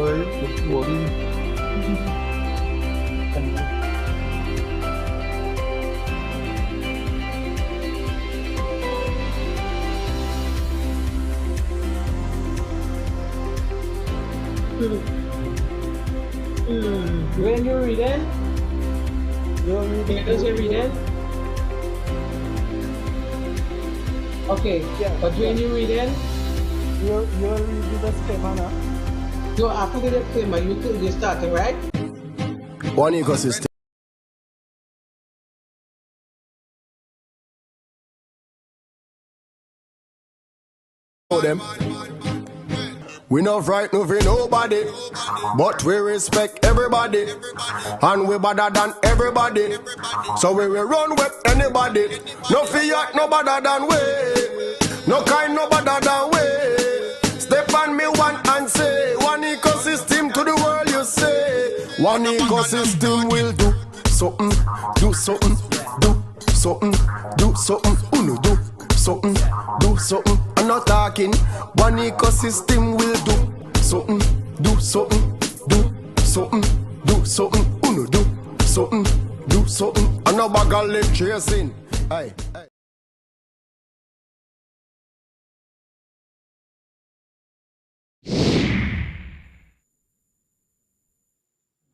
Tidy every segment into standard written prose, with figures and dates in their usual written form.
boy. Good morning. When you reading? You're reading. Is you reading? Okay, Yeah. but when you reading, You're reading the disclaimer now. so after the disclaimer, you're starting, right? One ecosystem. Them. We not frightened for nobody, but we respect everybody, and we better than everybody. So we will run with anybody. No fear, no better than we. No kind, no better than we. Step on me one and say, one ecosystem to the world. You say, one ecosystem will do something, do something, do something, do something. Uno do something, do something. I'm not talking. One ecosystem will do something, do something, do something, do something. Uno do something, do something. I'm not bag of lip chasing. Aye.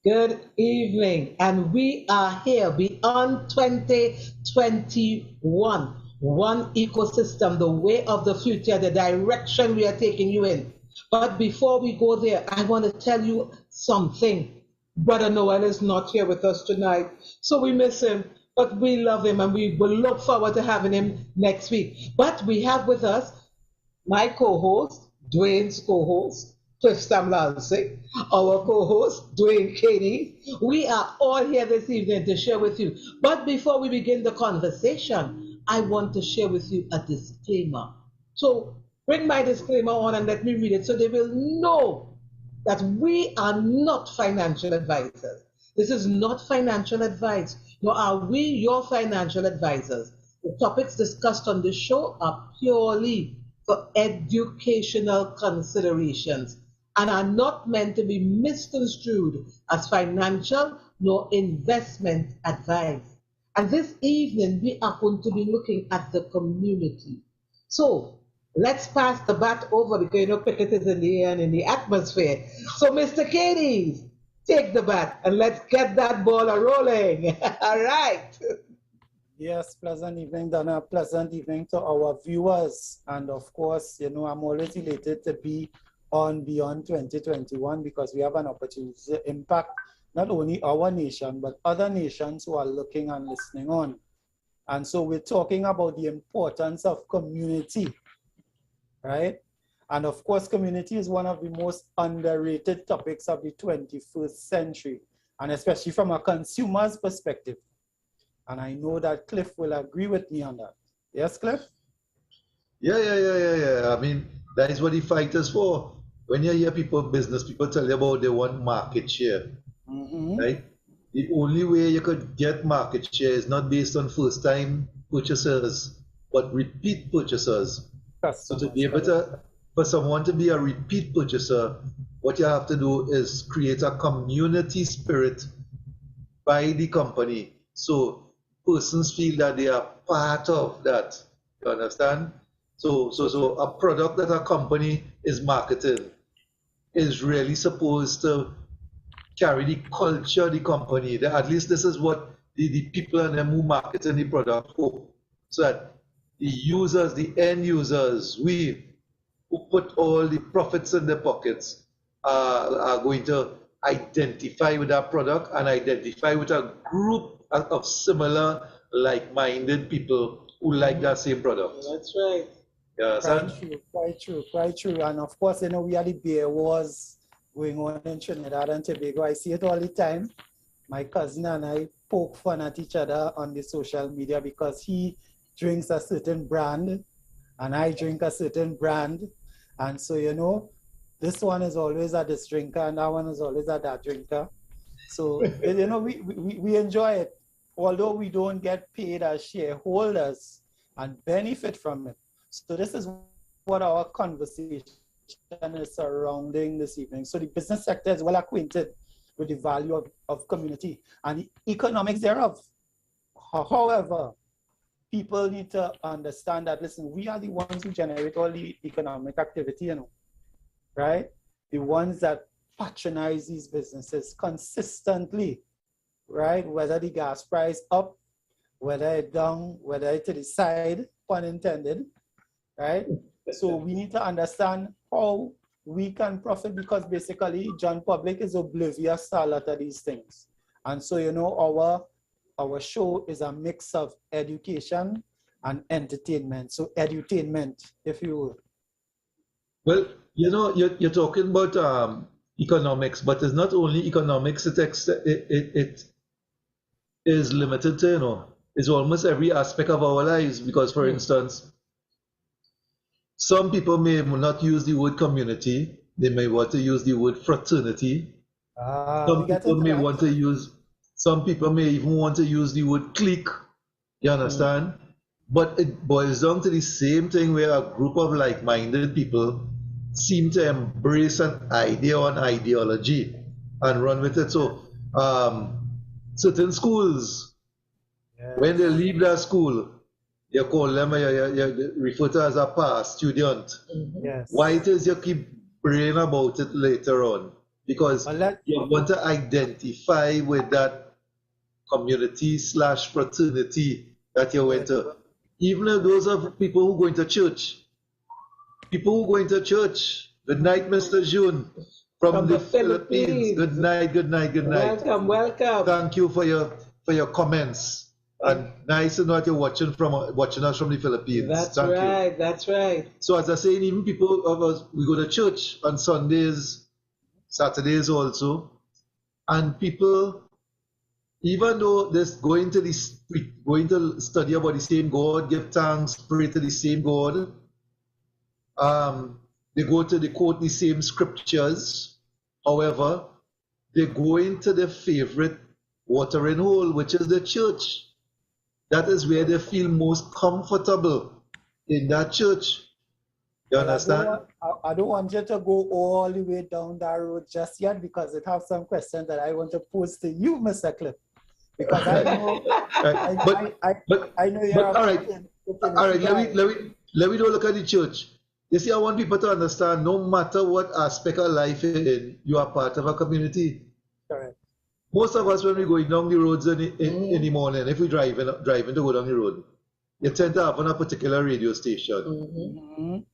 Good evening, and we are here beyond 2021. One ecosystem, the way of the future, the direction we are taking you in. But before we go there, I want to tell you something. Brother Noel is not here with us tonight, so we miss him, but we love him and we will look forward to having him next week. But we have with us my co-host, Dwayne's co-host, Cliff Stamlansi, our co-host, Dwayne Katie. We are all here this evening to share with you. But before we begin the conversation, I want to share with you a disclaimer. So bring my disclaimer on and let me read it so they will know that we are not financial advisors. This is not financial advice, nor are we your financial advisors. The topics discussed on this show are purely for educational considerations and are not meant to be misconstrued as financial nor investment advice. And this evening, we are going to be looking at the community. So let's pass the bat over because you know cricket is in the air and in the atmosphere. So, Mr. Cadies, take the bat and let's get that ball a rolling. All right. Yes, pleasant evening, Donna. Pleasant evening to our viewers. And of course, you know, I'm always elated to be on Beyond 2021 because we have an opportunity to impact not only our nation, but other nations who are looking and listening on. And so we're talking about the importance of community, right? And of course, community is one of the most underrated topics of the 21st century, and especially from a consumer's perspective. And I know that Cliff will agree with me on that. Yes, Cliff? Yeah. I mean, that is what the fight is for. When you hear business people tell you about they want market share, right? The only way you could get market share is not based on first-time purchasers, but repeat purchasers. So to be able to, for someone to be a repeat purchaser, what you have to do is create a community spirit by the company. So persons feel that they are part of that. You understand? So a product that a company is marketing is really supposed to carry the culture of the company. At least this is what the people and them who marketing the product hope. So that the users, the end users, we who put all the profits in their pockets are going to identify with that product and identify with a group of similar like-minded people who like that same product. That's right. Yeah, quite true. And of course, you know, we had the beer wars going on in Trinidad and Tobago. I see it all the time. My cousin and I poke fun at each other on the social media because he drinks a certain brand and I drink a certain brand. And so, you know, this one is always a this drinker and that one is always a that drinker. So, you know, we enjoy it. Although we don't get paid as shareholders and benefit from it. So this is what our conversation is surrounding this evening. So the business sector is well acquainted with the value of community and the economics thereof. However, people need to understand that, listen, we are the ones who generate all the economic activity, right? The ones that patronize these businesses consistently, right? Whether the gas price up, whether it down, whether it to the side, pun intended, right? So we need to understand how we can profit, because basically John Public is oblivious to a lot of these things. And so, our show is a mix of education and entertainment. So edutainment, if you will. Well, you're talking about economics, but it's not only economics. It is limited to, it's almost every aspect of our lives. Because, for instance, some people may not use the word community. They may want to use the word fraternity. Some people may even want to use the word clique. You understand? But it boils down to the same thing, where a group of like-minded people seem to embrace an idea or an ideology and run with it. So certain schools, when they leave that school, you call them, you refer to as a past student. Yes. Why it is you keep praying about it later on? Because you want to identify with that community/fraternity that you went to. Even if those are people who go into church. Good night, Mr. June from the Philippines. Good night. Welcome. Thank you for your comments. And nice to know that you're watching us from the Philippines. That's right. So as I say, even people of us, we go to church on Sundays, Saturdays also, and people, even though they're going to study about the same God, give thanks, pray to the same God, they quote the same scriptures. However, they go into their favorite watering hole, which is the church. That is where they feel most comfortable, in that church. You understand? I don't want you to go all the way down that road just yet, because it has some questions that I want to pose to you, Mr. Cliff. Because I know, I know you're. All right. Let me look at the church. You see, I want people to understand, no matter what aspect of life you're in, you are part of a community. Correct. Most of us, when we're going down the roads in the morning, if we're driving to go down the road, you tend to have on a particular radio station.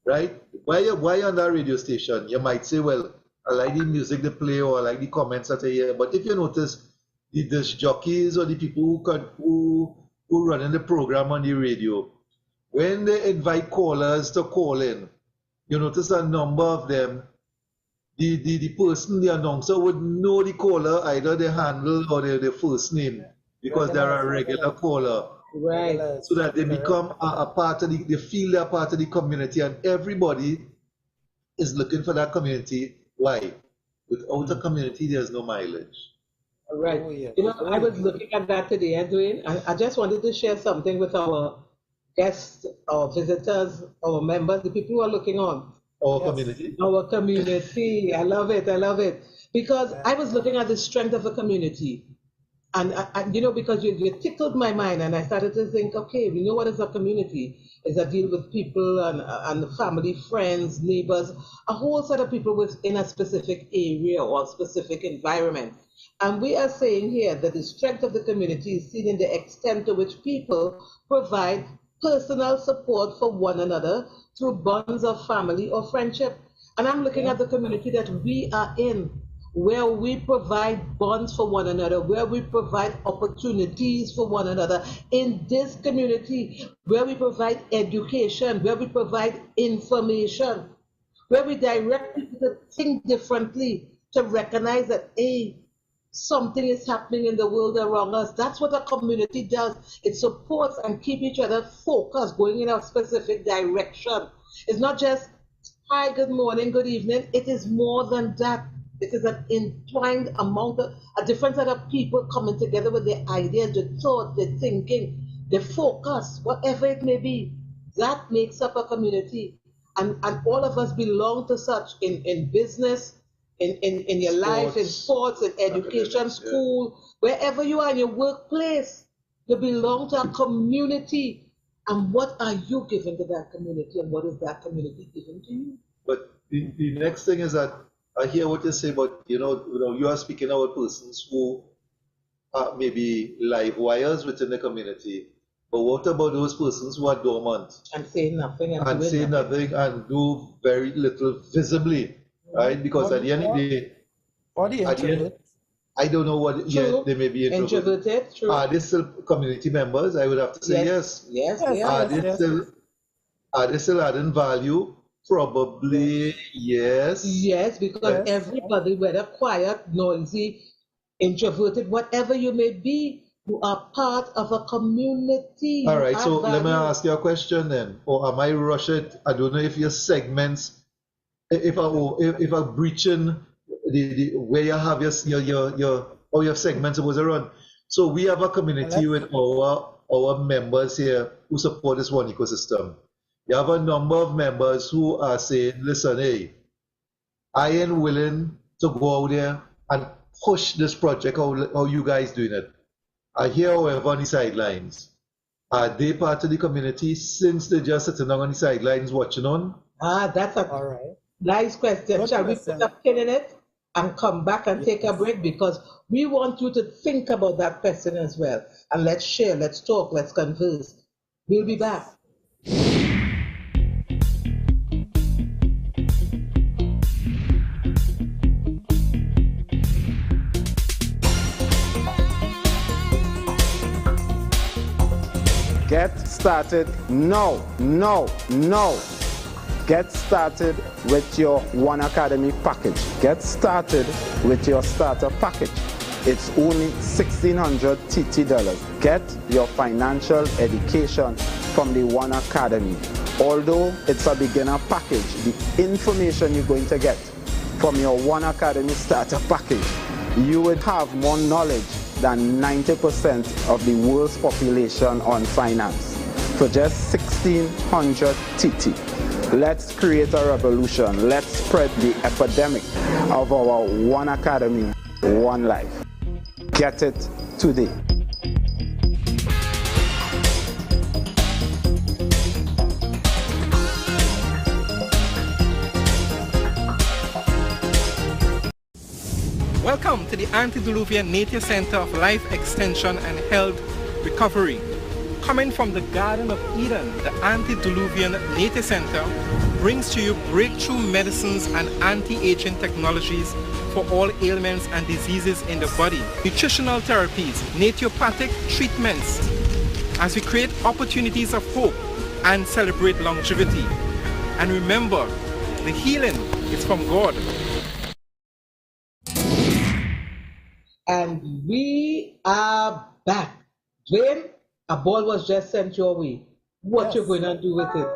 Right? Why on that radio station? You might say, well, I like the music they play, or I like the comments that I hear. But if you notice, the disc jockeys or the people who run the program on the radio, when they invite callers to call in, you notice a number of them, the person, the announcer, would know the caller, either their handle or their first name, because they're a regular caller. Right. So that they become a part of they feel they're part of the community, and everybody is looking for that community. Why? Without a community, there's no mileage. Right. I was looking at that today, Edwin. I just wanted to share something with our guests, our visitors, our members, the people who are looking on. Our community. Our community. I love it. Because I was looking at the strength of a community. And because you tickled my mind, and I started to think, okay, we know what is a community. Is a deal with people and family, friends, neighbors, a whole set of people within a specific area or specific environment. And we are saying here that the strength of the community is seen in the extent to which people provide personal support for one another through bonds of family or friendship. And I'm looking at the community that we are in, where we provide bonds for one another, where we provide opportunities for one another. In this community, where we provide education, where we provide information, where we direct people to think differently, to recognize that, something is happening in the world around us. That's what a community does. It supports and keeps each other focused, going in a specific direction. It's not just, hi, good morning, good evening. It is more than that. It is an entwined amount of a different set of people coming together with their ideas, their thoughts, their thinking, their focus, whatever it may be. That makes up a community. and all of us belong to such in business, in your life, in sports, in education, school, wherever you are in your workplace. You belong to a community. And what are you giving to that community, and what is that community giving to you? But the next thing is that I hear what you say, but you are speaking about persons who are maybe live wires within the community. But what about those persons who are dormant and say nothing and say nothing and do very little visibly, right? Because at the end of the day, or the introverts. I don't know what. Yeah, they may be introverted. True. Are they still community members? I would have to say yes. Yes. Are they still adding value? Probably yes. Yes, because everybody, whether quiet, noisy, introverted, whatever you may be, you are part of a community. All right, so let me ask you a question then. Or am I rushing? I don't know if your segments, if I'm breaching the where you have your segments supposed to run. So we have a community with our members here who support this one ecosystem. You have a number of members who are saying, listen, hey, I am willing to go out there and push this project, how you guys doing it. I hear, however, on the sidelines. Are they part of the community since they're just sitting on the sidelines watching on? That's a nice question. Shall we put a pin in it and come back and take a break? Because we want you to think about that question as well. And let's share, let's talk, let's converse. We'll be back. Get started now. Get started with your One Academy package. Get started with your starter package. It's only $1,600 TT. Get your financial education from the One Academy. Although it's a beginner package, the information you're going to get from your One Academy starter package, you would have more knowledge than 90% of the world's population on finance for just $1,600 TT. Let's create a revolution. Let's spread the epidemic of our One Academy, One Life. Get it today. Welcome to the Antediluvian Nature Center of Life Extension and Health Recovery. Coming from the Garden of Eden, the Antediluvian Nature Center brings to you breakthrough medicines and anti-aging technologies for all ailments and diseases in the body, nutritional therapies, naturopathic treatments, as we create opportunities of hope and celebrate longevity. And remember, the healing is from God. And we are back. Dwayne, a ball was just sent your way. What you going to do with it?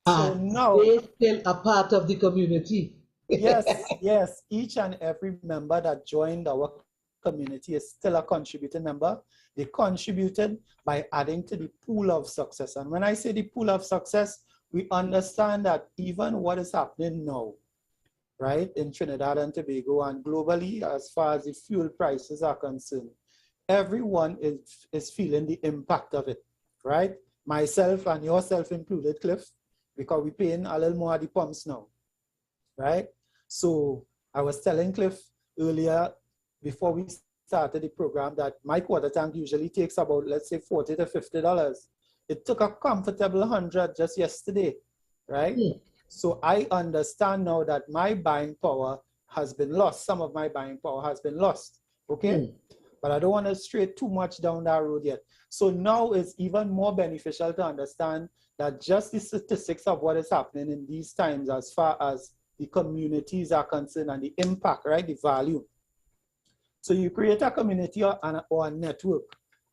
So now, they're still a part of the community. yes. Each and every member that joined our community is still a contributing member. They contributed by adding to the pool of success. And when I say the pool of success, we understand that even what is happening now, right, in Trinidad and Tobago and globally, as far as the fuel prices are concerned, everyone is feeling the impact of it, right? Myself and yourself included, Cliff, because we're paying a little more at the pumps now, right? So I was telling Cliff earlier, before we started the program, that my quarter tank usually takes about, let's say, $40 to $50. It took a comfortable 100 just yesterday, right? So I understand now that my buying power has been lost. Some of my buying power has been lost, okay? But I don't want to stray too much down that road yet. So now it's even more beneficial to understand that just the statistics of what is happening in these times as far as the communities are concerned and the impact, right, the value. So you create a community or a network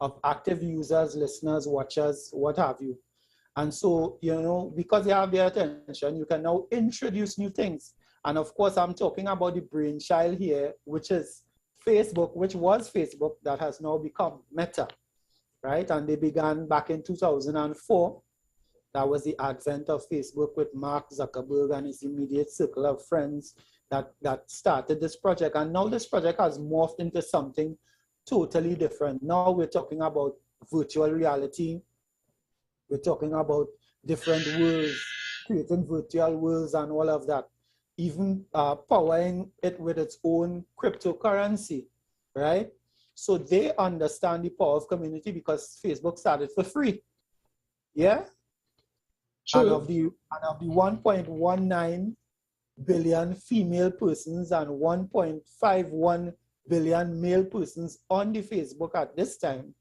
of active users, listeners, watchers, what have you. And so, you know, because they have their attention, you can now introduce new things. And of course, I'm talking about the brainchild here, which is Facebook, which was Facebook, that has now become Meta, right? And they began back in 2004. That was the advent of Facebook with Mark Zuckerberg and his immediate circle of friends that started this project. And now this project has morphed into something totally different. Now we're talking about virtual reality. We're talking about different worlds, creating virtual worlds and all of that. Even powering it with its own cryptocurrency, right? So they understand the power of community because Facebook started for free. Yeah? True. And of the 1.19 billion female persons and 1.51 billion male persons on the Facebook at this time,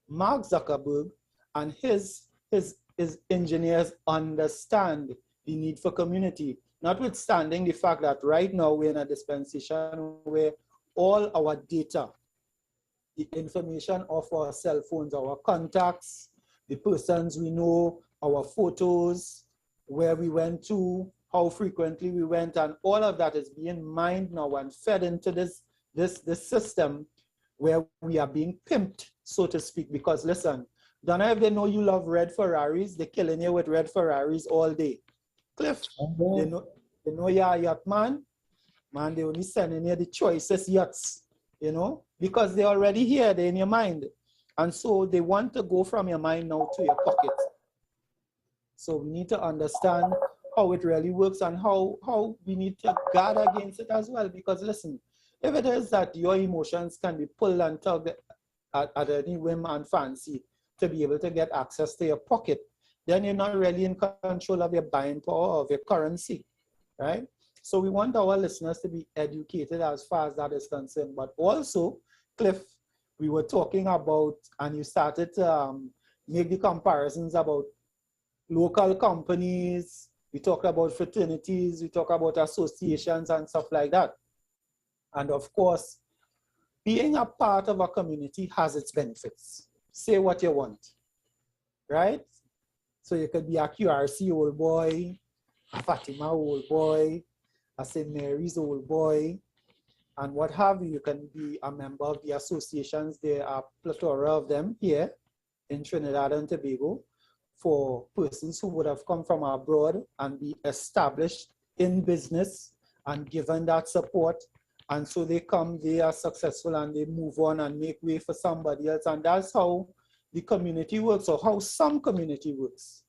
Mark Zuckerberg and his engineers understand the need for community, notwithstanding the fact that right now we're in a dispensation where all our data, the information of our cell phones, our contacts, the persons we know, our photos, where we went to, how frequently we went, and all of that is being mined now and fed into this system where we are being pimped, so to speak. Because listen, don't know if they know you love red Ferraris, they're killing you with red Ferraris all day. Cliff, they know you're a yacht man, they only sending you the choicest yachts, you know, because they're already here, they're in your mind. And so they want to go from your mind now to your pocket. So we need to understand how it really works and how we need to guard against it as well. Because listen, if it is that your emotions can be pulled and tugged at any whim and fancy to be able to get access to your pocket, then you're not really in control of your buying power of your currency, right? So we want our listeners to be educated as far as that is concerned. But also, Cliff, we were talking about, and you started to make the comparisons about local companies, we talked about fraternities, we talk about associations and stuff like that. And of course, being a part of a community has its benefits. Say what you want, right? So you could be a QRC old boy, a Fatima old boy, a St. Mary's old boy, and what have you. You can be a member of the associations. There are a plethora of them here in Trinidad and Tobago for persons who would have come from abroad and be established in business and given that support. And so they come, they are successful, and they move on and make way for somebody else. And that's how the community works, or how some community works.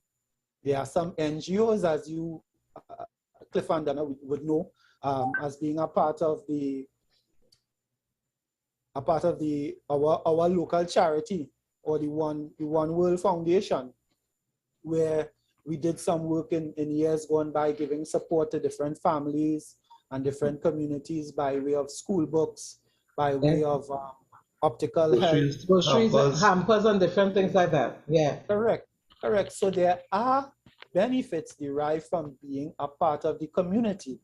There are some NGOs, as you, Cliff and Dana would know, as being a part of our local charity, or the One World Foundation, where we did some work in years gone by, giving support to different families and different communities by way of school books, by way of optical health. Groceries, hampers, and different things like that. Yeah. Correct. So there are benefits derived from being a part of the community.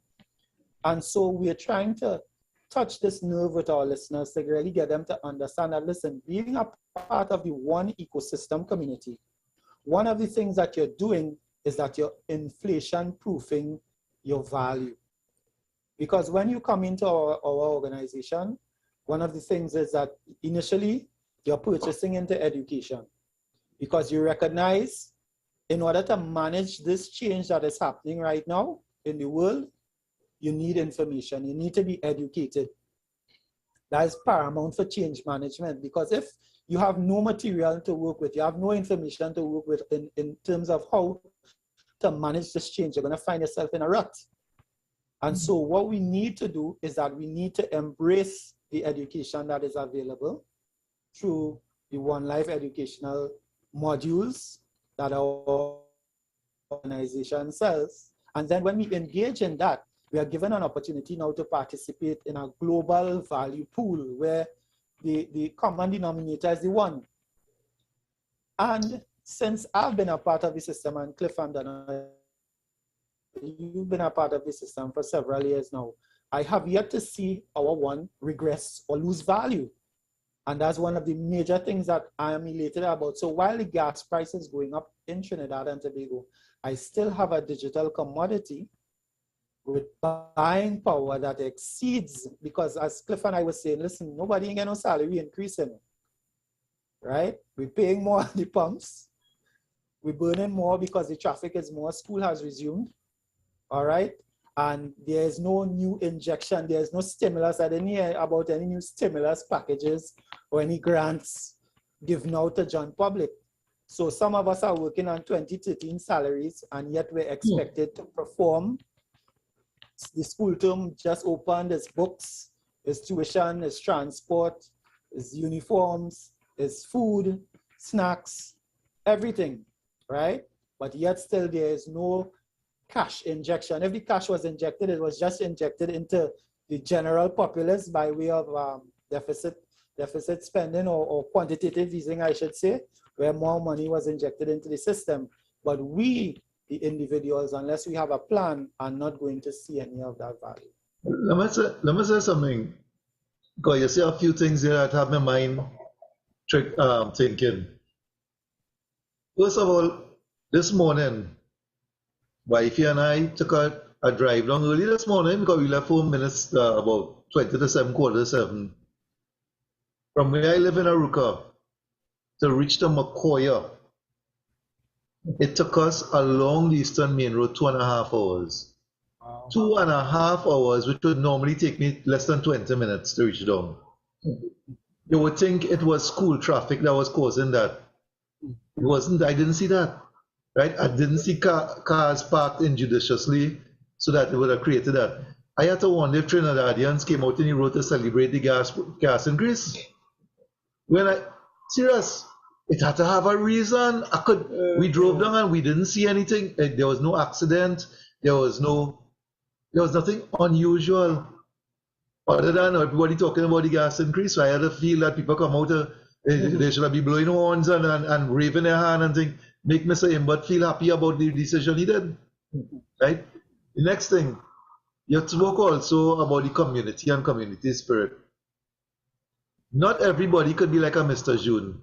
And so we're trying to touch this nerve with our listeners to really get them to understand that, listen, being a part of the one ecosystem community, one of the things that you're doing is that you're inflation proofing your value. Because when you come into our organization, one of the things is that initially you're purchasing into education, because you recognize in order to manage this change that is happening right now in the world, you need information, you need to be educated. That is paramount for change management, because if you have no material to work with, you have no information to work with in terms of how to manage this change, you're going to find yourself in a rut. And so what we need to do is that we need to embrace the education that is available through the One Life educational modules that our organization sells. And then when we engage in that, we are given an opportunity now to participate in a global value pool where the common denominator is the one. And since I've been a part of the system, and Cliff and Dana, you've been a part of the system for several years now, I have yet to see our one regress or lose value. And that's one of the major things that I am elated about. So while the gas price is going up in Trinidad and Tobago, I still have a digital commodity with buying power that exceeds, because as Cliff and I were saying, listen, nobody ain't get no salary increasing, right? We're paying more at the pumps. We're burning more because the traffic is more. School has resumed, all right? And there's no new injection. There's no stimulus. I didn't hear about any new stimulus packages or any grants given out to John public. So some of us are working on 2013 salaries, and yet we're expected to perform. The school term just opened. There's books, there's tuition, there's transport, there's uniforms, there's food, snacks, everything, right? But yet still there is no cash injection. If the cash was injected, it was just injected into the general populace by way of deficit spending or quantitative easing, I should say, where more money was injected into the system. But we, the individuals, unless we have a plan, are not going to see any of that value. Let me say something, because you see a few things there that have my mind thinking. First of all, this morning, wifey and I took a drive down early this morning because we left 4 minutes, about 20 to 7, quarter to 7. From where I live in Aruka to reach the McCoy, it took us along the Eastern Main Road 2.5 hours. 2.5 hours, which would normally take me less than 20 minutes to reach down. You would think it was school traffic that was causing that. It wasn't. I didn't see that. Right? I didn't see cars parked injudiciously so that it would have created that. I had to wonder if Trinidadians came out in the road to celebrate the gas increase. Serious, it had to have a reason. We drove down and we didn't see anything. There was no accident. There was nothing unusual other than everybody talking about the gas increase. So I had to feel that people come out, they should be blowing horns and waving their hand and think, make Mr. Imbert feel happy about the decision he did. Right? The next thing, you spoke also about the community and community spirit. Not everybody could be like a Mr. June.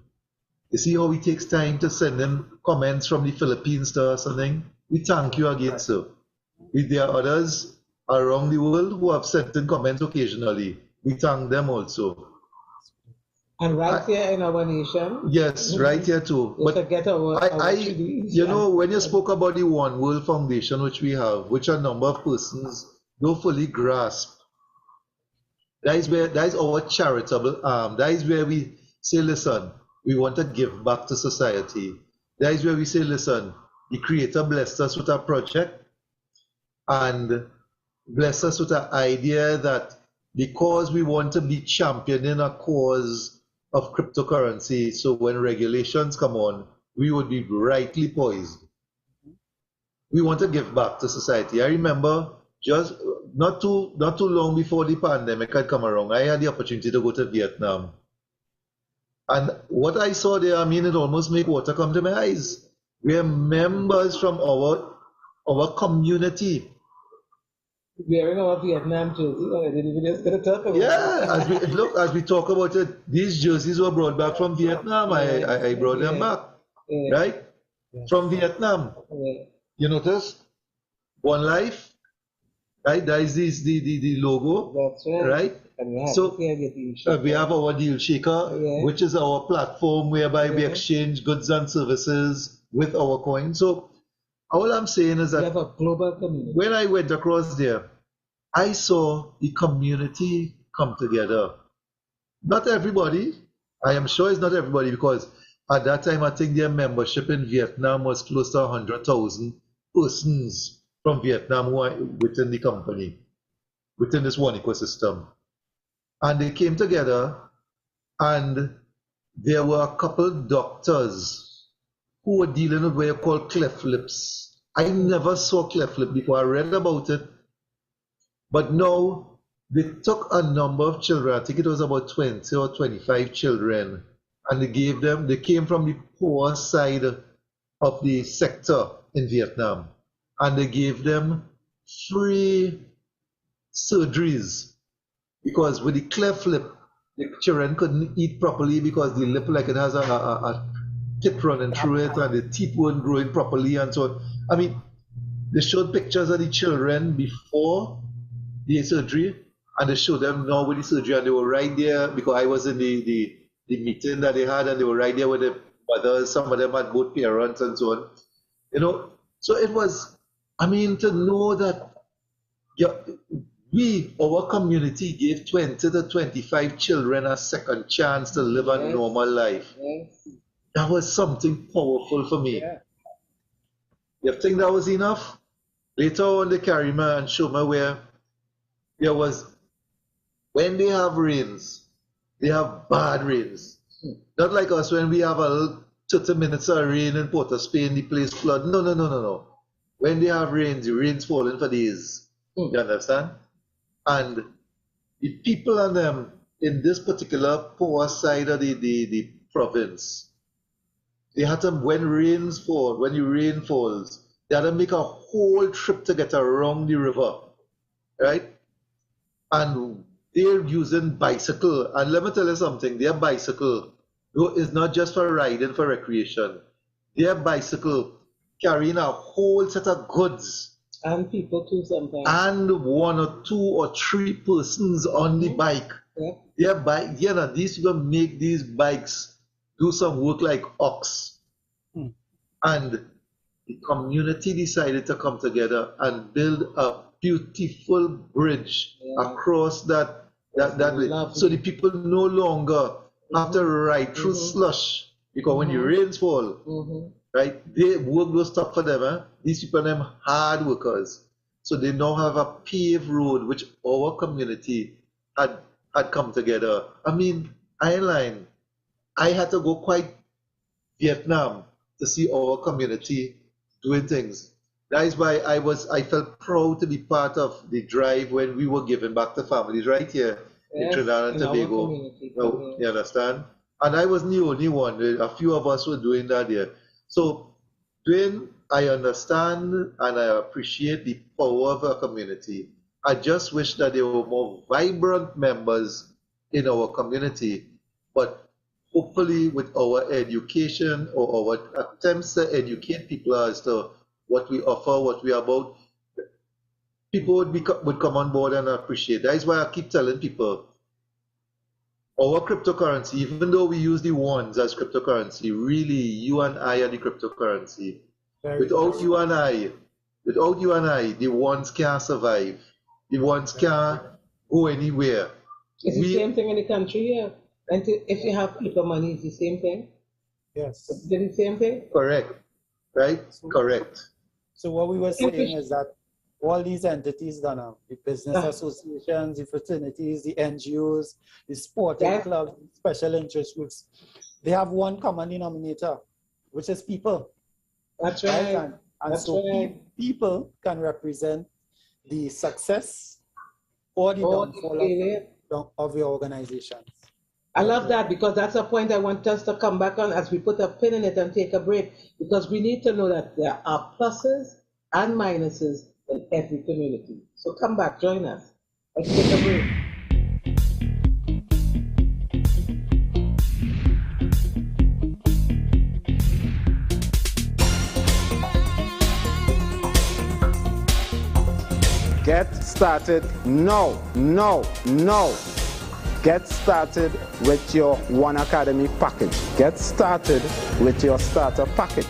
You see how he takes time to send in comments from the Philippines to us and thing? We thank you again, sir. There are others around the world who have sent in comments occasionally. We thank them also. And right here in our nation. Yes, right here too. But you know, when you spoke about the One World Foundation, which we have, which a number of persons don't fully grasp, that is our charitable arm. That is where we say, listen, we want to give back to society. That is where we say, listen, the Creator blessed us with a project and blessed us with an idea that because we want to be championing a cause of cryptocurrency, so when regulations come on, we would be rightly poised. We want to give back to society. I remember just not too long before the pandemic had come around, I had the opportunity to go to Vietnam. And what I saw there, I mean, it almost made water come to my eyes. We are members from our community. Wearing our Vietnam jersey, I didn't even just gonna talk about it. Yeah, as we talk about it, these jerseys were brought back from Vietnam. I brought them back, right? From Vietnam. You notice? One Life, right? That is the logo. That's right? And so we have our Deal Shaker, which is our platform whereby we exchange goods and services with our coin. So all I'm saying is that we have a global community. When I went across there, I saw the community come together. Not everybody. I am sure it's not everybody, because at that time I think their membership in Vietnam was close to 100,000 persons from Vietnam who are within the company, within this one ecosystem. And they came together, and there were a couple doctors who were dealing with what you call cleft lips. I never saw cleft lip before. I read about it. But now they took a number of children, I think it was about 20 or 25 children, and they came from the poor side of the sector in Vietnam, and they gave them free surgeries. Because with the cleft lip, the children couldn't eat properly because the lip, like it has a tip running through it, and the teeth weren't growing properly and so on. I mean, they showed pictures of the children before the surgery, and they showed them now with the surgery, and they were right there, because I was in the meeting that they had, and they were right there with mothers, some of them had both parents and so on. You know, so it was, I mean, to know that our community gave 20 to 25 children a second chance to live a normal life. Yes. That was something powerful for me. Yeah. You think that was enough? Later on, they carry me and show me where there was, when they have rains, they have bad rains. Not like us when we have a little 30 minutes of rain in Port of Spain, the place flood. No. When they have rains, the rain's falling for days. You understand? And the people on them in this particular poor side of the province, they had to, when the rain falls, they had to make a whole trip to get around the river, right? And they're using bicycle. And let me tell you something, their bicycle is not just for riding, for recreation. Their bicycle carrying a whole set of goods. And people too sometimes. And 1 or 2 or 3 persons on the bike. Yeah. Their bike, these people make these bikes do some work like ox. And the community decided to come together and build a beautiful bridge across that way. So the people no longer have to ride through slush, because when the rains fall, right, they work those stuff for them. These people are them hard workers. So they now have a paved road which our community had come together. I mean, I had to go quite Vietnam to see our community doing things. That is why I felt proud to be part of the drive when we were giving back to families right here in Trinidad and Tobago. You understand? And I wasn't the only one. A few of us were doing that here. So, Dwayne, I understand and I appreciate the power of our community. I just wish that there were more vibrant members in our community, but hopefully with our education or our attempts to educate people as to what we offer, what we are about, people would come on board and appreciate. That is why I keep telling people, our cryptocurrency, even though we use the ones as cryptocurrency, really you and I are the cryptocurrency. Without you and I, the ones can't survive. The ones can't go anywhere. It's the same thing in the country here. And if you have paper money, it's the same thing? Yes. It's the same thing? Correct. Right? Correct. So what we were saying is that all these entities, Donna, the business associations, the fraternities, the NGOs, the sporting clubs, special interest groups, they have one common denominator, which is people. That's right. And so people can represent the success or the downfall of your organizations. I love that, because that's a point I want us to come back on as we put a pin in it and take a break, because we need to know that there are pluses and minuses in every community. So come back, join us. Let's take a break. Get started now. Get started with your One Academy package. Get started with your starter package.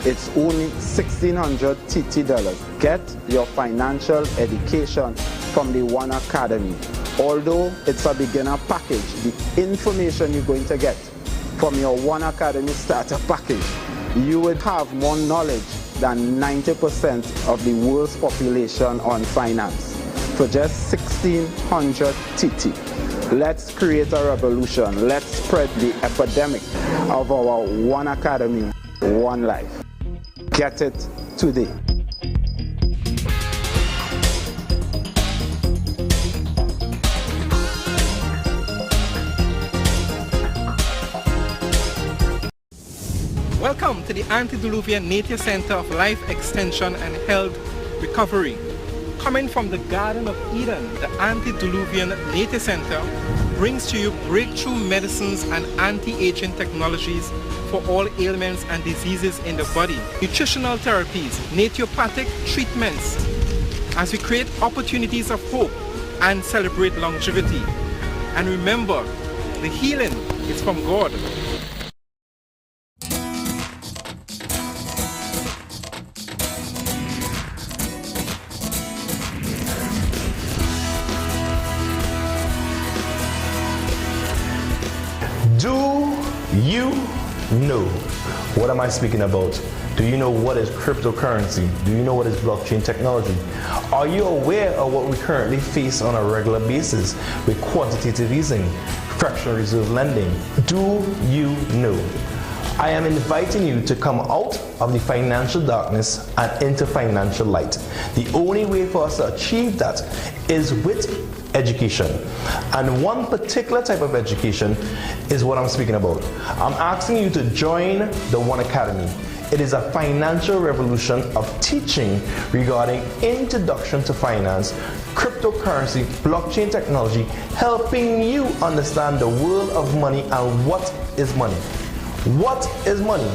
It's only $1,600 TT. Get your financial education from the One Academy. Although it's a beginner package, the information you're going to get from your One Academy starter package, you would have more knowledge than 90% of the world's population on finance for just $1,600 TT. Let's create a revolution. Let's spread the epidemic of our One Academy, One Life. Get it today. Welcome to the Antediluvian Nature Center of Life Extension and Health Recovery. Coming from the Garden of Eden, the Antediluvian Nature Center brings to you breakthrough medicines and anti-aging technologies for all ailments and diseases in the body, nutritional therapies, naturopathic treatments, as we create opportunities of hope and celebrate longevity. And remember, the healing is from God. You know. What am I speaking about? Do you know what is cryptocurrency? Do you know what is blockchain technology? Are you aware of what we currently face on a regular basis with quantitative easing, fractional reserve lending? Do you know? I am inviting you to come out of the financial darkness and into financial light. The only way for us to achieve that is with education. And one particular type of education is what I'm speaking about. I'm asking you to join the One Academy. It is a financial revolution of teaching regarding introduction to finance, cryptocurrency, blockchain technology, helping you understand the world of money and what is money. What is money?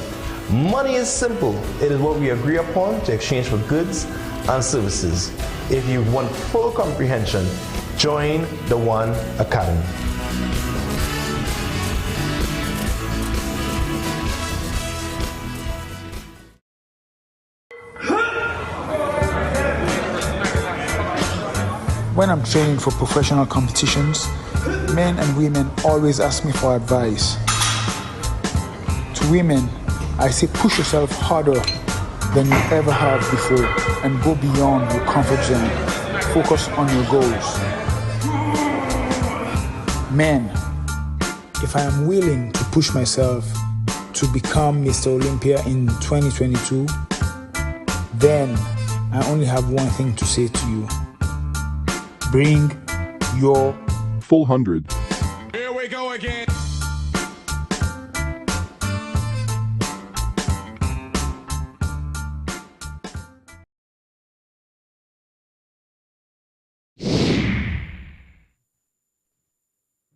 Money is simple. It is what we agree upon to exchange for goods and services. If you want full comprehension, join the One Academy. When I'm training for professional competitions, men and women always ask me for advice. To women, I say push yourself harder than you ever have before and go beyond your comfort zone. Focus on your goals. Men, if I am willing to push myself to become Mr. Olympia in 2022, then I only have one thing to say to you. Bring your full 100. Here we go again.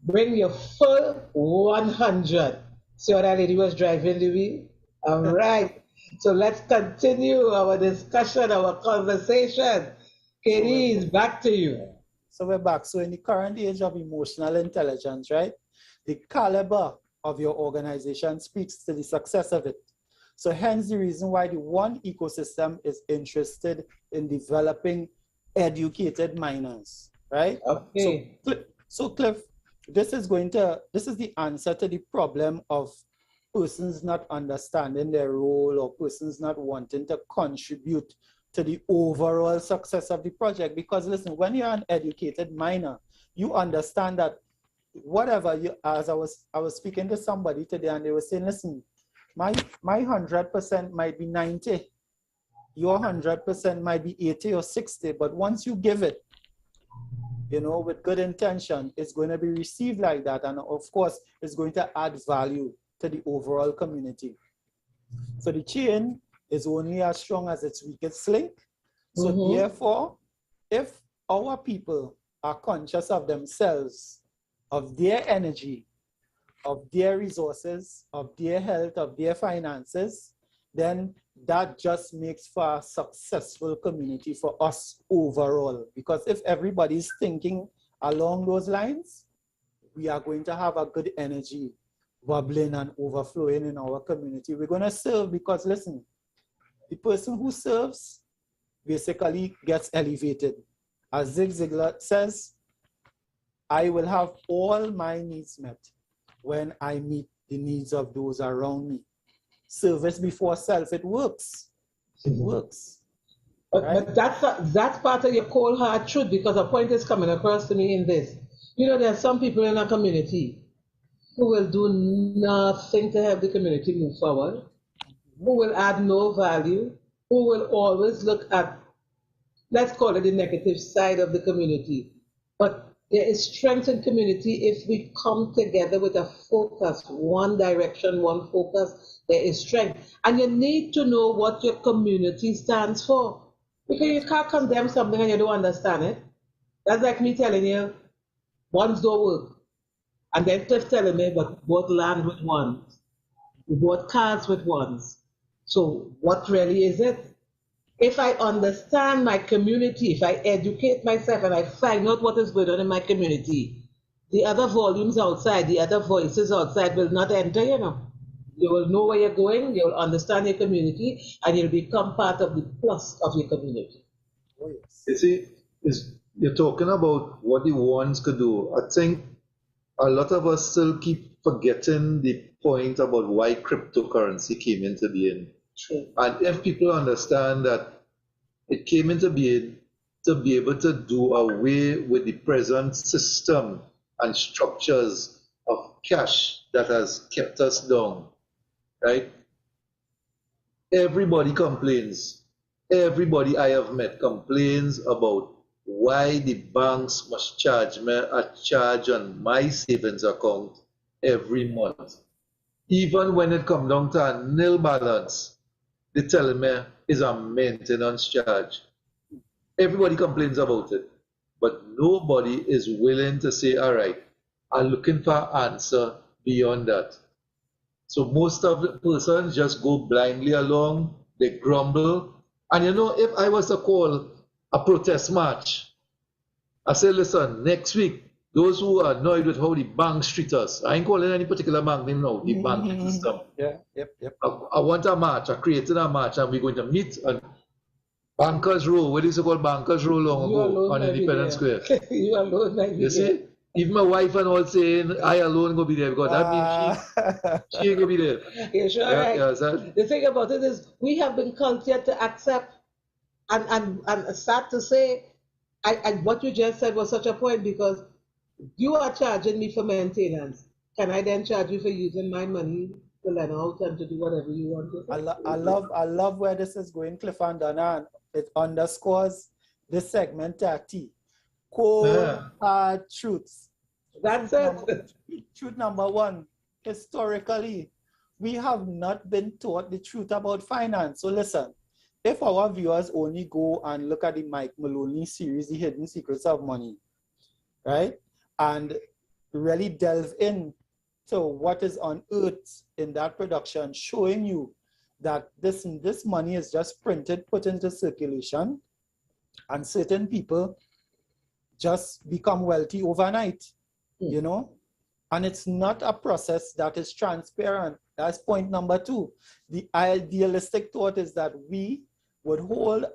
Bring your full 100. See what that lady was driving, Louis? All right. So let's continue our discussion, our conversation. Katie, back to you. So we're back. So in the current age of emotional intelligence, right? The caliber of your organization speaks to the success of it. So hence the reason why the One ecosystem is interested in developing educated miners, right? Okay. So Cliff, this is the answer to the problem of persons not understanding their role or persons not wanting to contribute to the overall success of the project. Because listen, when you're an educated miner, you understand that whatever you, as I was speaking to somebody today and they were saying, listen, my 100% might be 90, your 100% might be 80 or 60, but once you give it, you know, with good intention, it's going to be received like that. And of course, it's going to add value to the overall community. So the chain is only as strong as its weakest link. So therefore, if our people are conscious of themselves, of their energy, of their resources, of their health, of their finances, then that just makes for a successful community for us overall. Because if everybody's thinking along those lines, we are going to have a good energy bubbling and overflowing in our community. We're going to serve because, listen, the person who serves basically gets elevated. As Zig Ziglar says, I will have all my needs met when I meet the needs of those around me. Service before self, it works. It works. But that's part of your cold hard truth, because a point is coming across to me in this. You know, there are some people in our community who will do nothing to help the community move forward, who will add no value, who will always look at, let's call it the negative side of the community. But there is strength in community if we come together with a focus, one direction, one focus, there is strength. And you need to know what your community stands for. Because you can't condemn something and you don't understand it. That's like me telling you, ones don't work. And then Cliff telling me, but both land with ones. We bought cars with ones. So what really is it? If I understand my community, if I educate myself and I find out what is going on in my community, the other volumes outside, the other voices outside will not enter, you know. You will know where you're going, you'll understand your community, and you'll become part of the plus of your community. You see, you're talking about what the ones could do. I think a lot of us still keep forgetting the point about why cryptocurrency came into being. True. And if people understand that it came into being to be able to do away with the present system and structures of cash that has kept us down, right? Everybody complains. Everybody I have met complains about why the banks must charge me a charge on my savings account every month. Even when it comes down to a nil balance, they tell me is a maintenance charge. Everybody complains about it, but nobody is willing to say, all right, I'm looking for an answer beyond that. So most of the persons just go blindly along, they grumble. And you know, if I was to call a protest march, I say, listen, next week, those who are annoyed with how the banks treat us, I ain't calling any particular bank name now, the banking system. Yeah, yep. I want a march, I created a march, and we're going to meet on Bankers Row. What is it called? Bankers Row long ago on Independence Square. You alone, You see? Even my wife and all saying, I alone go be there because that means she ain't go be there. You're sure, Yeah, right? yeah, so, The thing about it is we have been content to accept and sad to say, and what you just said was such a point because you are charging me for maintenance. Can I then charge you for using my money to lend out and to do whatever you want to do? I love where this is going, Cliff and Donna, and it underscores this segment 30. Cold hard truths. That's it. Truth number one, historically, we have not been taught the truth about finance. So listen, if our viewers only go and look at the Mike Maloney series, The Hidden Secrets of Money, right? And really delve in to what is unearthed in that production, showing you that this money is just printed, put into circulation, and certain people just become wealthy overnight, you know? And it's not a process that is transparent. That's point number two. The idealistic thought is that we would hold,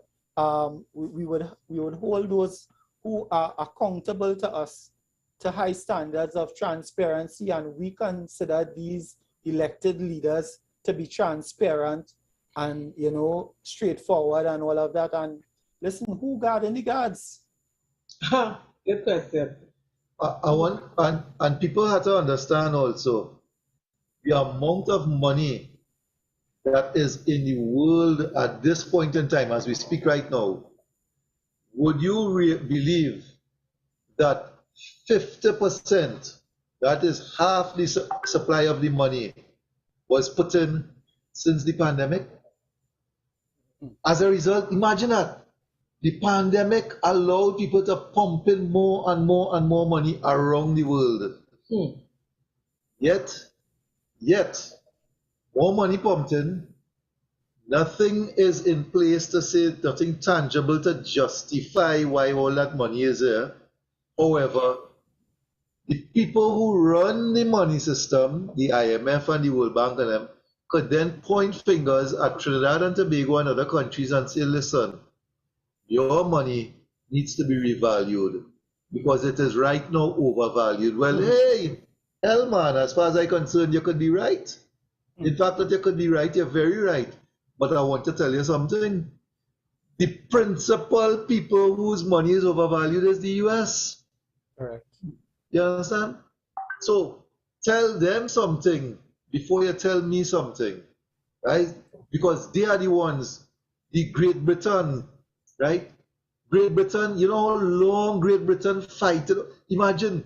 we would hold those who are accountable to us to high standards of transparency, and we consider these elected leaders to be transparent and, you know, straightforward and all of that. And listen, who guarding the guards? Good question. I want, and people have to understand also the amount of money that is in the world at this point in time, as we speak right now. Would you believe that 50%, that is half the supply of the money, was put in since the pandemic? As a result, imagine that. The pandemic allowed people to pump in more and more and more money around the world. Yet, more money pumped in, nothing is in place to say, nothing tangible to justify why all that money is there. However, the people who run the money system, the IMF and the World Bank and them, could then point fingers at Trinidad and Tobago and other countries and say, listen, your money needs to be revalued because it is right now overvalued. Well, hey, hell man, as far as I'm concerned, you could be right. In fact, that you could be right, you're very right. But I want to tell you something. The principal people whose money is overvalued is the US. Correct. You understand? So tell them something before you tell me something, right? Because they are the ones, the Great Britain, right? Great Britain, you know how long Great Britain fight. Imagine,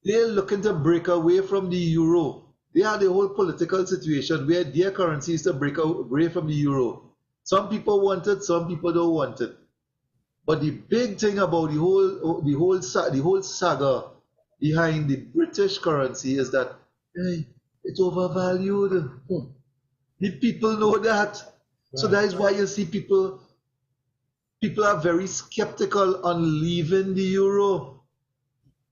they're looking to break away from the euro. They have the whole political situation where their currency is to break away from the euro. Some people want it, some people don't want it. But the big thing about the whole saga behind the British currency is that it's overvalued. The people know that. So that is why you see people are very skeptical on leaving the euro,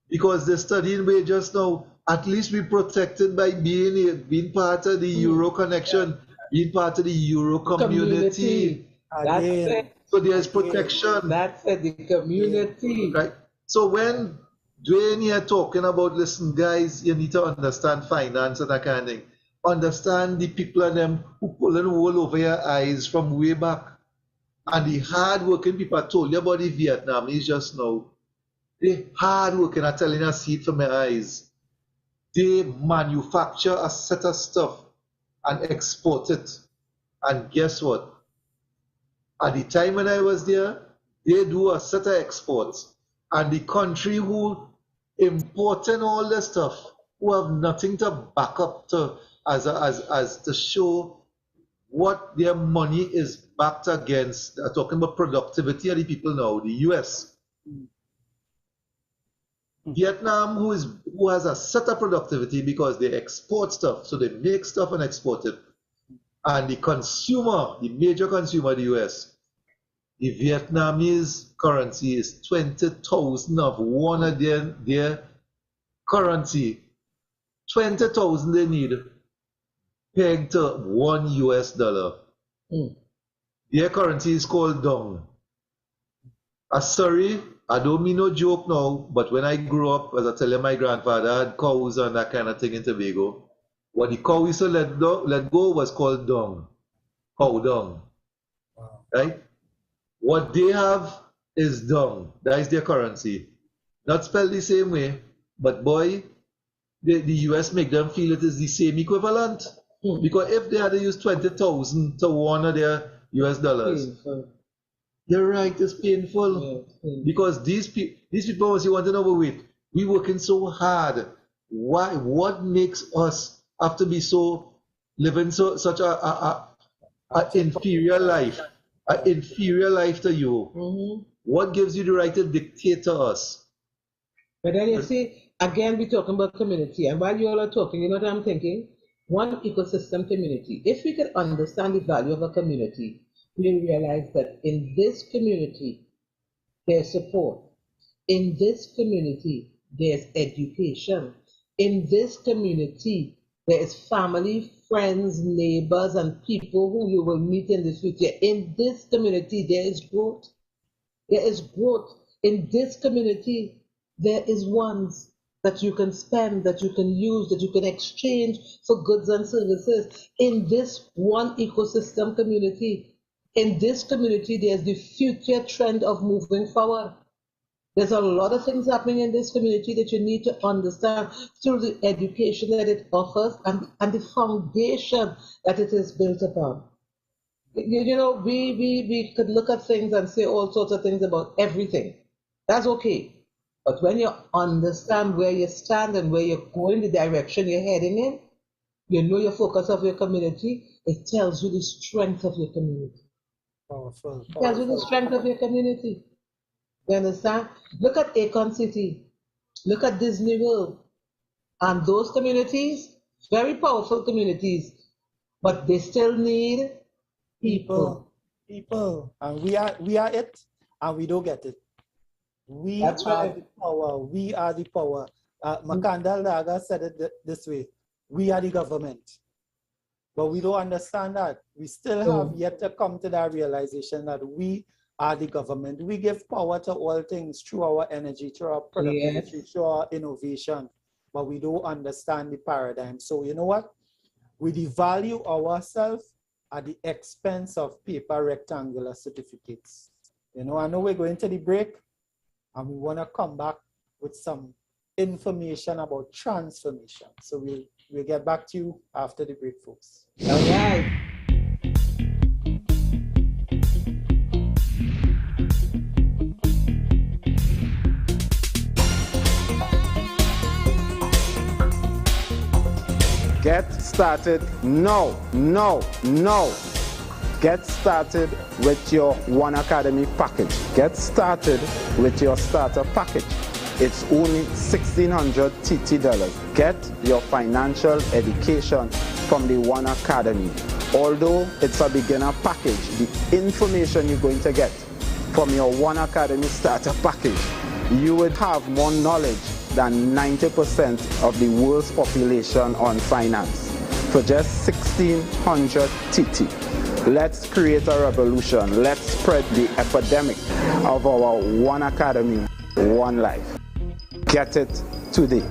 because they're studying where just now, at least we're protected by being part of the euro connection, being part of the euro community. That's it. So there's protection. That's it, the community. Right. So when Dwayne here talking about, listen, guys, you need to understand finance and that kind of thing. Understand the people and them who pulling wool over your eyes from way back. And the hard-working people, I told you about the Vietnamese just now. They hard-working, I'm telling you, I see it from my eyes. They manufacture a set of stuff and export it. And guess what? At the time when I was there, they do a set of exports. And the country who importing all this stuff, who have nothing to back up to as to show what their money is backed against. They're talking about productivity of the people now, the US. Vietnam, who has a set of productivity because they export stuff, so they make stuff and export it. And the consumer, the major consumer, the US, the Vietnamese currency is 20,000 of one of their currency. 20,000 they need pegged to $1 US. Their currency is called dong. Sorry, I don't mean no joke now, but when I grew up, as I tell you, my grandfather had cows and that kind of thing in Tobago. What the cow used to let go was called dung, cow dung. Wow. Right? What they have is dung. That is their currency. Not spelled the same way, but boy, the US make them feel it is the same equivalent. Because if they had to use 20,000 to one of their US dollars, painful. You're right, it's painful. Yeah, because these people, you want to know, wait, we working so hard. Why? What makes us have to be living such a inferior life? An inferior life to you. What gives you the right to dictate to us? But then you see, again, we're talking about community. And while you all are talking, you know what I'm thinking? One ecosystem community. If we could understand the value of a community, we realize that in this community, there's support. In this community, there's education. In this community, there is family, friends, neighbors, and people who you will meet in the future. In this community, there is growth. There is growth. In this community, there is ones that you can spend, that you can use, that you can exchange for goods and services. In this one ecosystem community, in this community, there's the future trend of moving forward. There's a lot of things happening in this community that you need to understand through the education that it offers and the foundation that it is built upon. You know, we could look at things and say all sorts of things about everything. That's okay. But when you understand where you stand and where you're going, the direction you're heading in, you know your focus of your community, it tells you the strength of your community. Powerful. It tells you the strength of your community. You understand? Look at Akon City. Look at Disney World. And those communities, very powerful communities, but they still need people. People. And we are it, and we don't get it. We That's are right. the power. We are the power. Makanda Laga said it this way. We are the government. But we don't understand that. We still have yet to come to that realization that we are the government. We give power to all things through our energy, through our productivity, through our innovation. But we don't understand the paradigm. So you know what? We devalue ourselves at the expense of paper rectangular certificates. You know, I know we're going to the break, and we want to come back with some information about transformation. So we'll get back to you after the break, folks. All right. Get started now. Get started with your One Academy package. Get started with your starter package. It's only $1,600 TT. Get your financial education from the One Academy. Although it's a beginner package, the information you're going to get from your One Academy starter package, you would have more knowledge than 90% of the world's population on finance for just $1,600 TT. Let's create a revolution. Let's spread the epidemic of our One Academy, One Life. Get it today.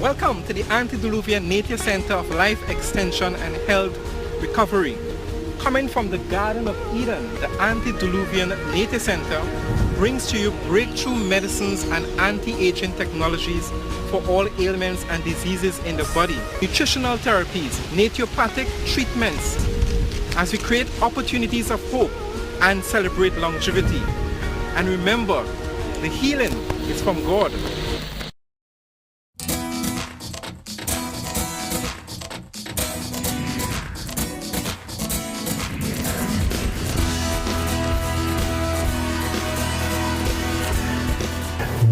Welcome to the Antediluvian Nature Center of Life Extension and Health Recovery. Coming from the Garden of Eden, the Antediluvian Nature Center brings to you breakthrough medicines and anti-aging technologies for all ailments and diseases in the body, nutritional therapies, naturopathic treatments, as we create opportunities of hope and celebrate longevity. And remember, the healing is from God.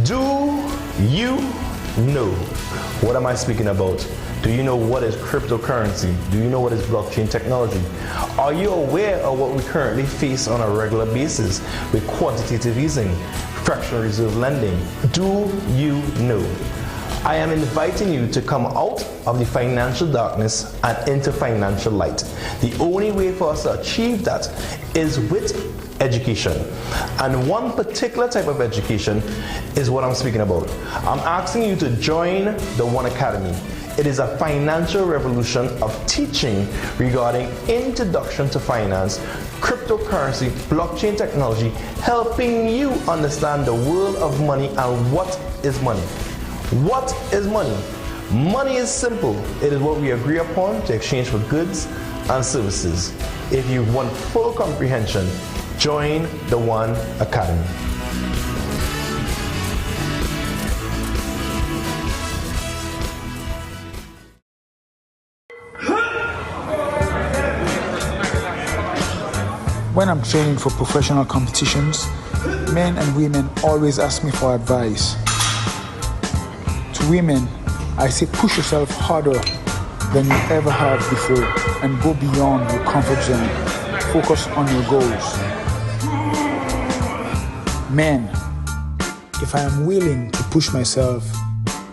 Do you know what am I speaking about? Do you know what is cryptocurrency? Do you know what is blockchain technology? Are you aware of what we currently face on a regular basis with quantitative easing, fractional reserve lending? Do you know? I am inviting you to come out of the financial darkness and into financial light. The only way for us to achieve that is with education. And one particular type of education is what I'm speaking about. I'm asking you to join the One Academy. It is a financial revolution of teaching regarding introduction to finance, cryptocurrency, blockchain technology, helping you understand the world of money and what is money. What is money? Money is simple. It is what we agree upon to exchange for goods and services. If you want full comprehension, join the One Academy. When I'm training for professional competitions, men and women always ask me for advice. To women, I say push yourself harder than you ever have before and go beyond your comfort zone. Focus on your goals. Men, if I am willing to push myself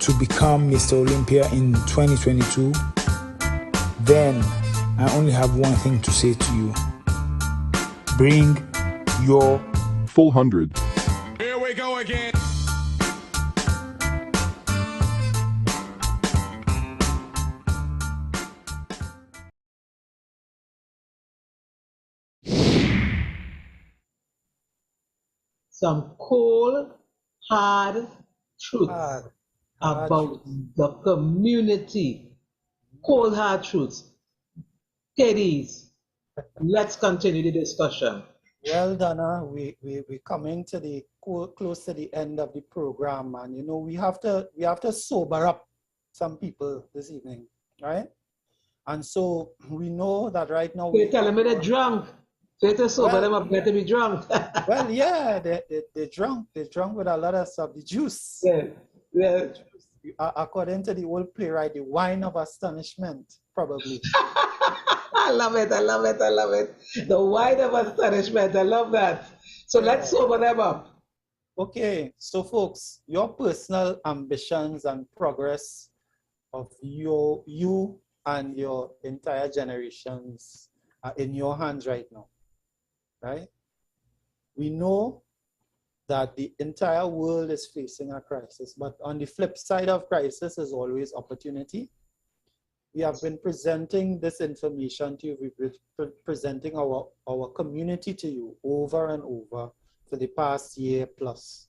to become Mr. Olympia in 2022, then I only have one thing to say to you. Bring your full 100. Here we go again. Some cold, hard truths about the community. Cold, hard truths. Kiddies, let's continue the discussion. Well, Donna, we're coming to the close to the end of the program, and you know we have to sober up some people this evening, right? And so we know that right now You're telling me they're drunk. So to sober them up, better be drunk. Well, yeah, they're drunk. They're drunk with a lot of stuff. The juice. Yeah. According to the old playwright, the wine of astonishment, probably. I love it. The wine of astonishment. I love that. So let's sober them up. Okay, so folks, your personal ambitions and progress of you and your entire generations are in your hands right now, right? We know that the entire world is facing a crisis, but on the flip side of crisis is always opportunity. We have been presenting this information to you, we've been presenting our community to you over and over for the past year plus.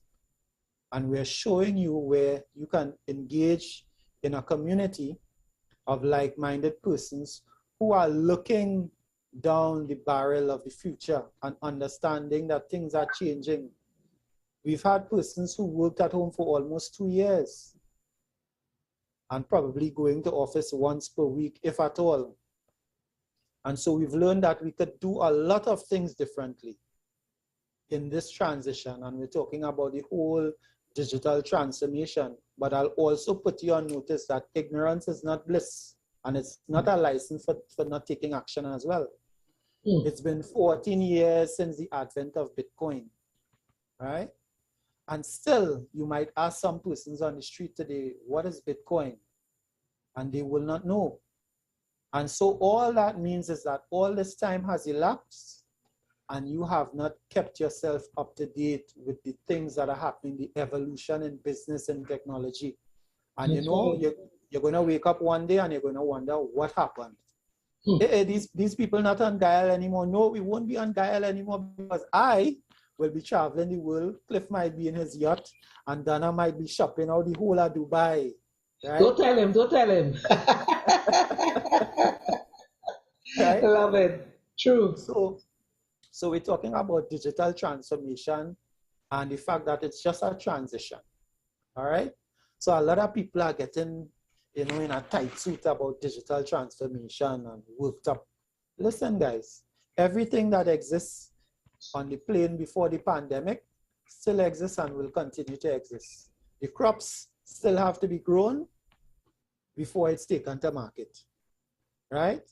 And we're showing you where you can engage in a community of like-minded persons who are looking down the barrel of the future and understanding that things are changing. We've had persons who worked at home for almost 2 years and probably going to office once per week, if at all. And so we've learned that we could do a lot of things differently in this transition. And we're talking about the whole digital transformation. But I'll also put you on notice that ignorance is not bliss. And it's not a license for not taking action as well. It's been 14 years since the advent of Bitcoin, right? And still, you might ask some persons on the street today, what is Bitcoin? And they will not know. And so all that means is that all this time has elapsed and you have not kept yourself up to date with the things that are happening, the evolution in business and technology. And you know, you're going to wake up one day and you're going to wonder what happened. These people not on dial anymore. No, we won't be on dial anymore because I will be traveling the world. Cliff might be in his yacht and Dana might be shopping out the whole of Dubai. Right? Don't tell him. Right? Love it. True. So we're talking about digital transformation and the fact that it's just a transition. All right. So a lot of people are getting, you know, in a tight suit about digital transformation and worked up. Listen, guys, everything that exists on the plane before the pandemic still exists and will continue to exist. The crops still have to be grown before it's taken to market, right?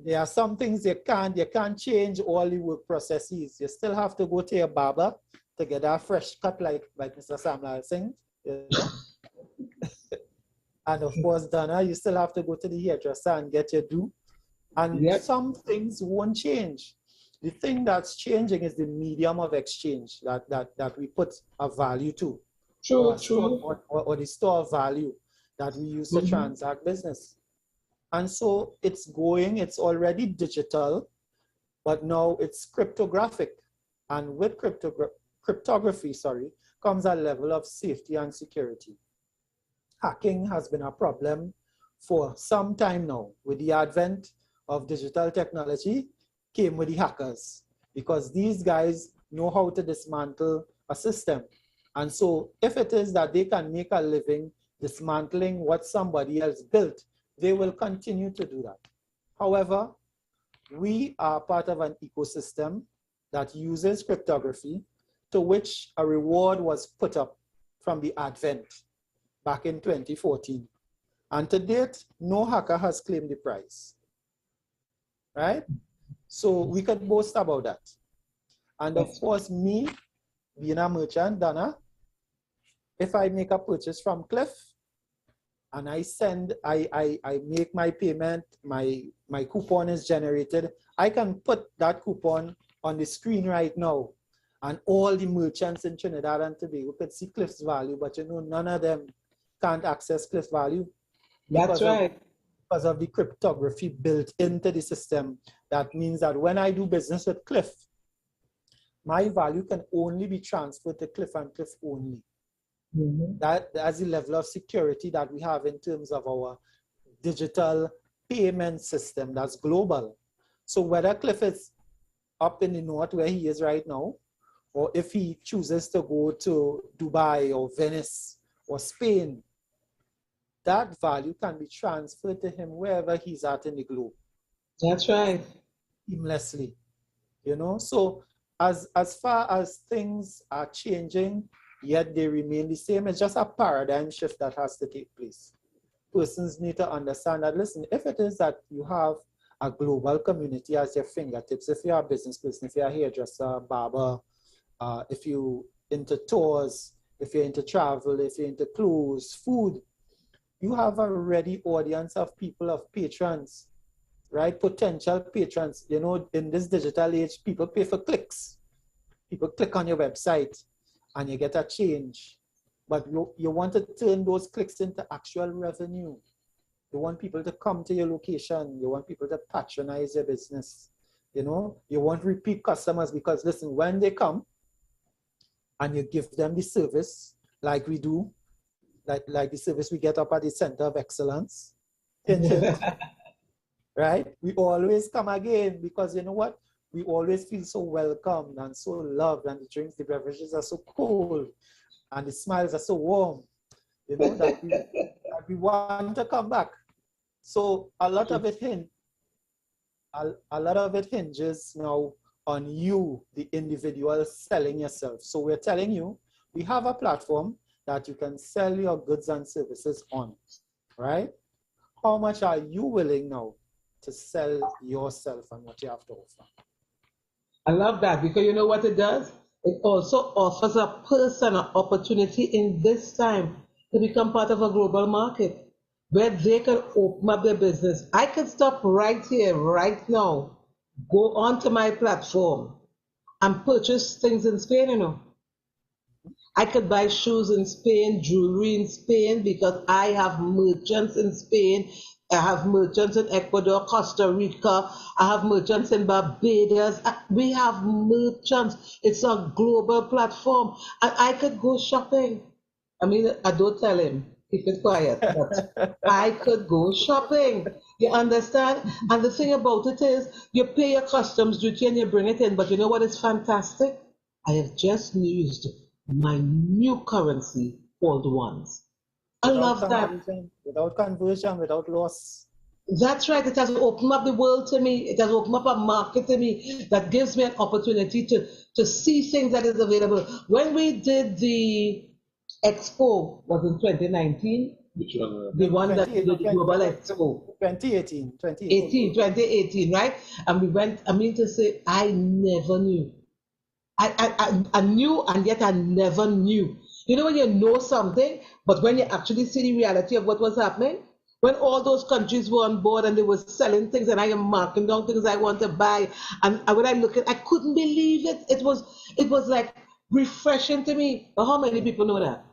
There are some things you can't change all the work processes. You still have to go to your barber to get a fresh cut like Mr. Samuel Singh, you know? And of course, Dana, you still have to go to the hairdresser and get your do. And some things won't change. The thing that's changing is the medium of exchange that we put a value to. True. Or the store of value that we use to transact business. And so it's already digital, but now it's cryptographic. And with cryptography, comes a level of safety and security. Hacking has been a problem for some time now. With the advent of digital technology came with the hackers, because these guys know how to dismantle a system. And so if it is that they can make a living dismantling what somebody else built, they will continue to do that. However, we are part of an ecosystem that uses cryptography, to which a reward was put up from the advent back in 2014. And to date, no hacker has claimed the prize, right? So we could boast about that. And of course, me, being a merchant, Dana, if I make a purchase from Cliff, and I make my payment, my coupon is generated, I can put that coupon on the screen right now. And all the merchants in Trinidad and Tobago could see Cliff's value, but you know, none of them can't access Cliff's value. That's right. Because of the cryptography built into the system. That means that when I do business with Cliff, my value can only be transferred to Cliff and Cliff only. That's the level of security that we have in terms of our digital payment system that's global. So whether Cliff is up in the north where he is right now, or if he chooses to go to Dubai or Venice or Spain, that value can be transferred to him wherever he's at in the globe. That's right. Seamlessly, you know? So as far as things are changing, yet they remain the same, it's just a paradigm shift that has to take place. Persons need to understand that, listen, if it is that you have a global community at your fingertips, if you're a business person, if you're a hairdresser, barber, if you're into tours, if you're into travel, if you're into clothes, food, you have a ready audience of people, of patrons, right? Potential patrons. You know, in this digital age, people pay for clicks. People click on your website and you get a change. But you want to turn those clicks into actual revenue. You want people to come to your location. You want people to patronize your business. You know, you want repeat customers because, listen, when they come and you give them the service like we do, like the service we get up at the Center of Excellence, right? We always come again because you know what? We always feel so welcomed and so loved, and the drinks, the beverages are so cold and the smiles are so warm, you know, that we want to come back. So a lot of it hinges now on you, the individual, selling yourself. So we're telling you, we have a platform that you can sell your goods and services on, right? How much are you willing now to sell yourself and what you have to offer? I love that, because you know what it does? It also offers a person an opportunity in this time to become part of a global market. where they can open up their business. I could stop right here, right now, go onto my platform and purchase things in Spain, you know. I could buy shoes in Spain, jewelry in Spain, because I have merchants in Spain. I have merchants in Ecuador, Costa Rica. I have merchants in Barbados. We have merchants. It's a global platform. And I could go shopping. I mean, I don't tell him, keep it quiet, but I could go shopping. You understand? And the thing about it is, you pay your customs duty and you bring it in. But you know what is fantastic? I have just used my new currency called ones. I love that. Without conversion, without loss. That's right. It has opened up the world to me. It has opened up a market to me that gives me an opportunity to see things that is available. When we did the Expo, was in 2019? Which one? The one that we did the Global Expo. 2018, right? And we went, I mean to say, I never knew. I knew, and yet I never knew. You know when you know something, but when you actually see the reality of what was happening, when all those countries were on board and they were selling things and I am marking down things I want to buy, and when I look at it, I couldn't believe it. It was like refreshing to me. But how many people know that?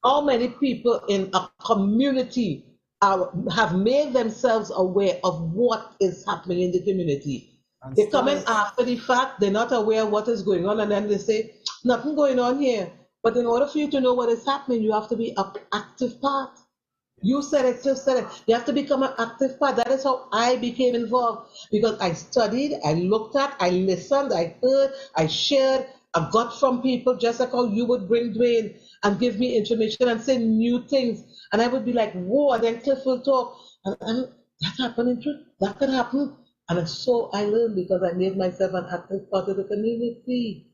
How many people in a community have made themselves aware of what is happening in the community? They come in after the fact, they're not aware of what is going on, and then they say, nothing going on here. But in order for you to know what is happening, you have to be an active part. You said it, just said it. You have to become an active part. That is how I became involved, because I studied, I looked at, I listened, I heard, I shared, I got from people, just like how you would bring Dwayne and give me information and say new things. And I would be like, whoa, and then Cliff will talk. And that's happening too. That could happen. And so I learned, because I made myself an active part of the community.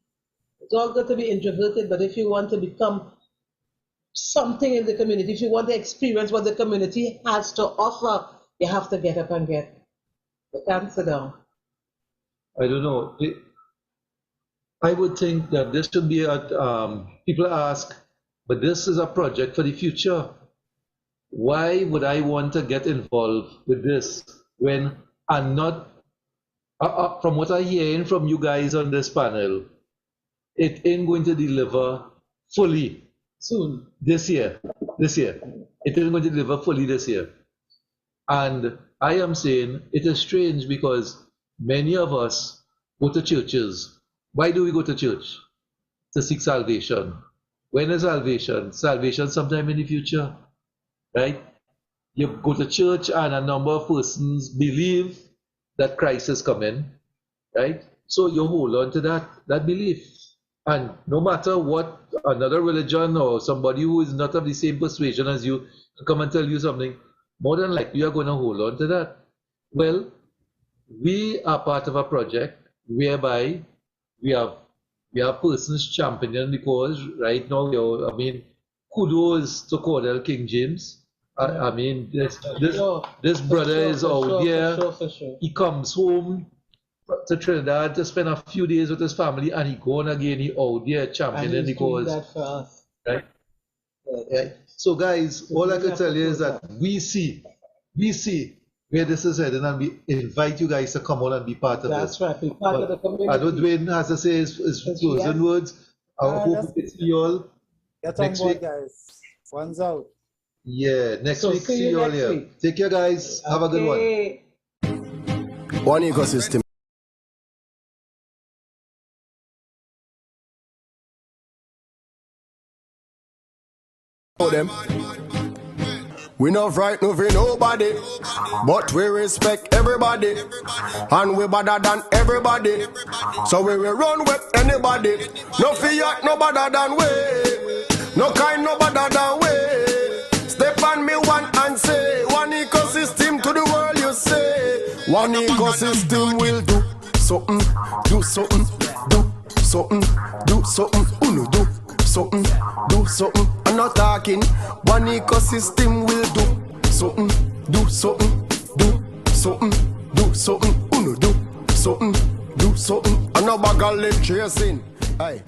It's all good to be introverted, but if you want to become something in the community, if you want to experience what the community has to offer, you have to get up and get. You can't sit down. I don't know. I would think that this should be people ask, but this is a project for the future. Why would I want to get involved with this when I'm not, from what I'm hearing from you guys on this panel, it ain't going to deliver fully soon this year. It isn't going to deliver fully this year. And I am saying it is strange, because many of us go to churches. Why do we go to church? To seek salvation. When is salvation? Salvation sometime in the future, right? You go to church and a number of persons believe that Christ is coming, right? So you hold on to that belief. And no matter what another religion or somebody who is not of the same persuasion as you come and tell you something, more than likely you are going to hold on to that. Well, we are part of a project whereby we have persons championing the cause right now. I mean, kudos to Cordell King James. I mean, this brother is out there. He comes home to Trinidad to spend a few days with his family, and he gone again. He out there championing the cause. That for us. Right? Yeah. So guys, all I can tell you is that we see where this is heading, and we invite you guys to come on and be part of this. That's right, be part of the community. I know Dwayne has to say his closing words. I hope we see you all next week, guys. One's out. Yeah, next week. See you all here. Take care, guys. Have a good one. One ecosystem. Them. We not frightened for nobody, but we respect everybody, and we better than everybody. So we will run with anybody. No fear, no better than we. No kind, no better than we. Step on me one and say, one ecosystem to the world. You say, one ecosystem will do something, do something, do something, do something. Uno do something, do something. I'm not talking. One ecosystem will do something, do something, do something, do something. Uno do something, do something. I'm not bag of lip chasing. Aye.